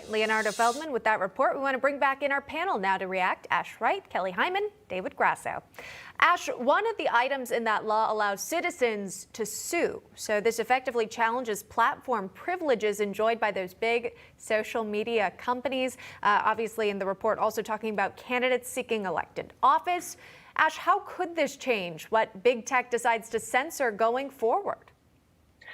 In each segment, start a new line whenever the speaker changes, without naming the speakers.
Leonardo Feldman with that report. We want to bring back in our panel now to react. Ash Wright, Kelly Hyman, David Grasso. Ash, one of the items in that law allows citizens to sue. So this effectively challenges platform privileges enjoyed by those big social media companies. Obviously, in the report, also talking about candidates seeking elected office. Ash, how could this change what big tech decides to censor going forward?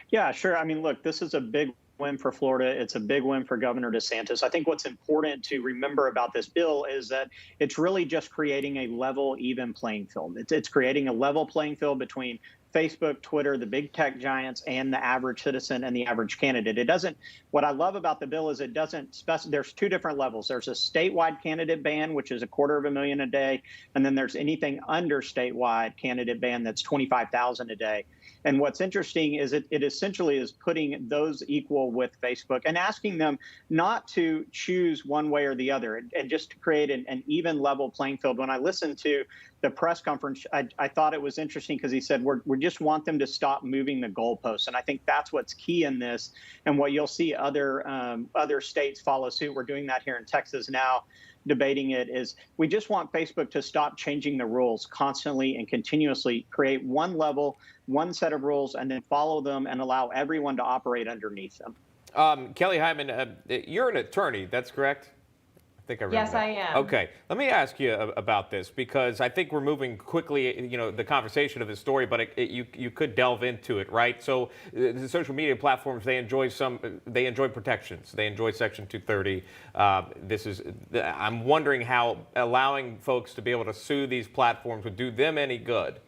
Yeah, sure. I mean, look, this is a big win for Florida. It's a big win for Governor DeSantis. I think what's important to remember about this bill is that it's really just creating a level, even playing field. It's creating a level playing field between Facebook, Twitter, the big tech giants, and the average citizen and the average candidate. It doesn't, what I love about the bill is it doesn't specify, there's two different levels. There's a statewide candidate ban, which is $250,000 a day. And then there's anything under statewide candidate ban that's $25,000 a day. And what's interesting is it essentially is putting those equal with Facebook and asking them not to choose one way or the other and just to create an even level playing field. When I listened to the press conference, I thought it was interesting because he said, we just want them to stop moving the goalposts. And I think that's what's key in this. And what you'll see other states follow suit. We're doing that here in Texas now, debating it, is we just want Facebook to stop changing the rules constantly and continuously, create one level, one set of rules, and then follow them and allow everyone to operate underneath them.
Kelly Hyman, you're an attorney, that's correct? I think I remember.
Yes,
that.
I am.
Okay, let me ask you about this because I think we're moving quickly, the conversation of this story, but you could delve into it, right? So the social media platforms, they enjoy protections. They enjoy Section 230. I'm wondering how allowing folks to be able to sue these platforms would do them any good.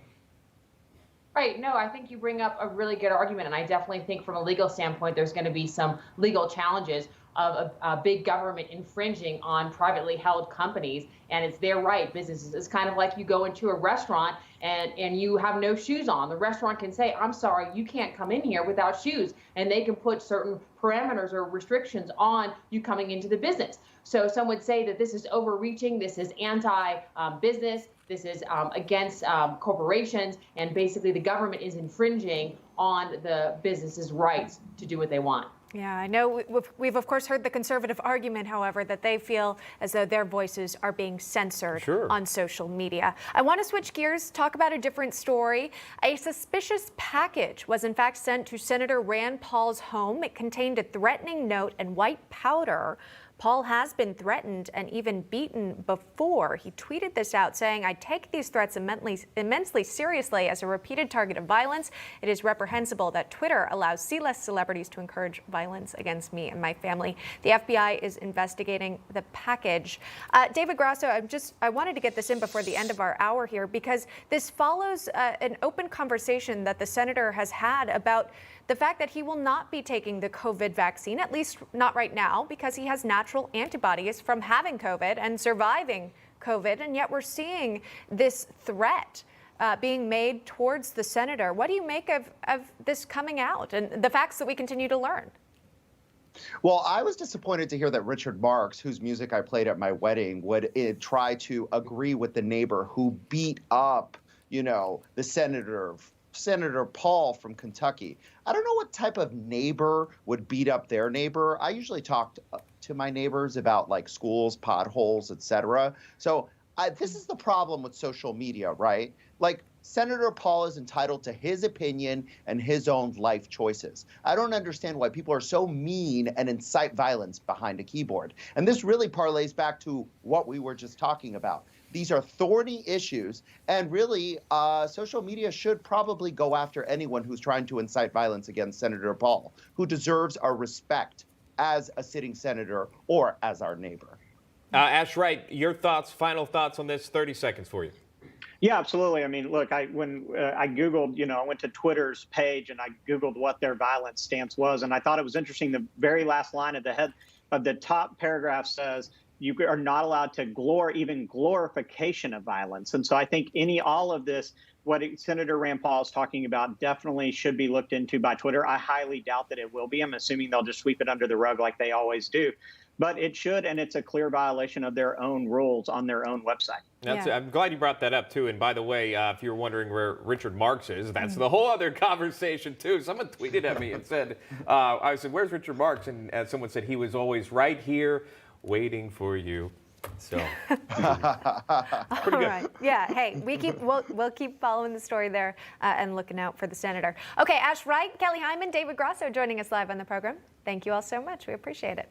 Right. No, I think you bring up a really good argument, and I definitely think from a legal standpoint, there's going to be some legal challenges of a big government infringing on privately held companies, and it's their right, businesses. It's kind of like you go into a restaurant and you have no shoes on. The restaurant can say, I'm sorry, you can't come in here without shoes, and they can put certain parameters or restrictions on you coming into the business. So some would say that this is overreaching, this is anti-business, this is against corporations, and basically the government is infringing on the business's rights to do what they want.
Yeah, I know we've of course heard the conservative argument, however, that they feel as though their voices are being censored on social media. I want to switch gears, talk about a different story. A suspicious package was in fact sent to Senator Rand Paul's home. It contained a threatening note and white powder. Paul has been threatened and even beaten before. He tweeted this out saying, I take these threats immensely seriously as a repeated target of violence. It is reprehensible that Twitter allows C-list celebrities to encourage violence against me and my family. The FBI is investigating the package. David Grasso, I wanted to get this in before the end of our hour here because this follows an open conversation that the senator has had about the fact that he will not be taking the COVID vaccine, at least not right now, because he has natural antibodies from having COVID and surviving COVID. And yet we're seeing this threat being made towards the senator. What do you make of this coming out and the facts that we continue to learn?
Well, I was disappointed to hear that Richard Marx, whose music I played at my wedding, would try to agree with the neighbor who beat up, the Senator Paul from Kentucky. I don't know what type of neighbor would beat up their neighbor. I usually talk to my neighbors about like schools, potholes, etc. So this is the problem with social media, right? Like Senator Paul is entitled to his opinion and his own life choices. I don't understand why people are so mean and incite violence behind a keyboard. And this really parlays back to what we were just talking about. These are thorny issues, and really, social media should probably go after anyone who's trying to incite violence against Senator Paul, who deserves our respect as a sitting senator or as our neighbor.
Ash Wright, your thoughts, final thoughts on this, 30 seconds for you.
Yeah, absolutely. I mean, look, when I Googled, I went to Twitter's page and I Googled what their violence stance was. And I thought it was interesting. The very last line of the top paragraph says, you are not allowed to even glorification of violence. And so I think all of this, what Senator Rand Paul is talking about, definitely should be looked into by Twitter. I highly doubt that it will be. I'm assuming they'll just sweep it under the rug like they always do. but it should, and it's a clear violation of their own rules on their own website.
I'm glad you brought that up, too. And by the way, if you're wondering where Richard Marx is, that's the whole other conversation, too. Someone tweeted at me and said, I said, where's Richard Marx? And someone said he was always right here waiting for you. So,
all right. Yeah. Hey, we'll keep following the story there and looking out for the senator. Okay, Ash Wright, Kelly Hyman, David Grasso joining us live on the program. Thank you all so much. We appreciate it.